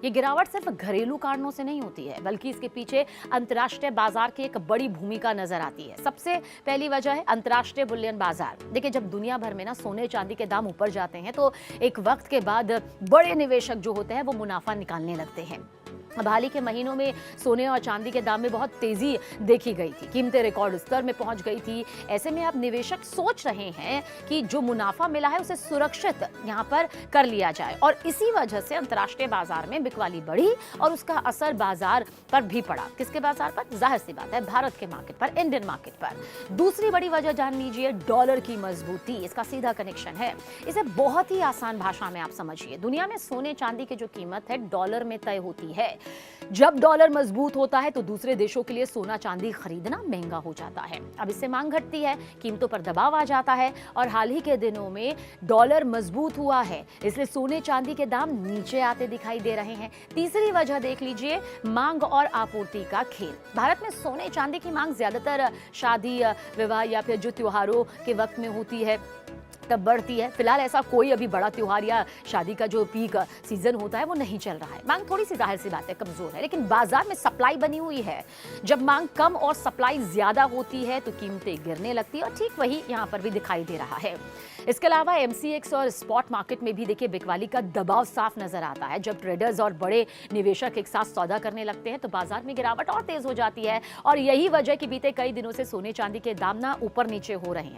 ये गिरावट सिर्फ घरेलू कारणों से नहीं होती है, बल्कि इसके पीछे अंतर्राष्ट्रीय बाजार की एक बड़ी भूमिका नजर आती है। सबसे पहली वजह है अंतर्राष्ट्रीय बुलियन बाजार। देखिए, जब दुनिया भर में ना सोने चांदी के दाम ऊपर जाते हैं तो एक वक्त के बाद बड़े निवेशक जो होते हैं वो मुनाफा निकालने लगते हैं। अब हाल ही के महीनों में सोने और चांदी के दाम में बहुत तेजी देखी गई थी, कीमतें रिकॉर्ड स्तर में पहुंच गई थी। ऐसे में अब निवेशक सोच रहे हैं कि जो मुनाफा मिला है उसे सुरक्षित यहां पर कर लिया जाए, और इसी वजह से अंतर्राष्ट्रीय बाजार में बिकवाली बढ़ी और उसका असर बाजार पर भी पड़ा। किसके बाजार पर? जाहिर सी बात है, भारत के मार्केट पर, इंडियन मार्केट पर। दूसरी बड़ी वजह जान लीजिए, डॉलर की मजबूती। इसका सीधा कनेक्शन है। इसे बहुत ही आसान भाषा में आप समझिए। दुनिया में सोने चांदी की जो कीमत है डॉलर में तय होती है। जब डॉलर मजबूत होता है तो दूसरे देशों के लिए सोना चांदी खरीदना महंगा हो जाता है। अब इससे मांग घटती है, कीमतों पर दबाव आ जाता है, और हाल ही के दिनों में डॉलर मजबूत हुआ है, इसलिए सोने चांदी के दाम नीचे आते दिखाई दे रहे हैं। तीसरी वजह देख लीजिए, मांग और आपूर्ति का खेल। भारत में सोने चांदी की मांग ज्यादातर शादी, विवाह या फिर जो त्योहारों के वक्त में होती है तब बढ़ती है। फिलहाल ऐसा कोई अभी बड़ा त्योहार या शादी का जो पीक सीजन होता है वो नहीं चल रहा है। मांग थोड़ी सी जाहिर सी बात है कमजोर है, लेकिन बाजार में सप्लाई बनी हुई है। जब मांग कम और सप्लाई ज्यादा होती है तो कीमतें गिरने लगती है, और ठीक वही यहाँ पर भी दिखाई दे रहा है। इसके अलावा एमसीएक्स और स्पॉट मार्केट में भी देखिए बिकवाली का दबाव साफ नजर आता है। जब ट्रेडर्स और बड़े निवेशक एक साथ सौदा करने लगते हैं तो बाजार में गिरावट और तेज हो जाती है, और यही वजह कि बीते कई दिनों से सोने चांदी के दाम ना ऊपर नीचे हो रहे हैं।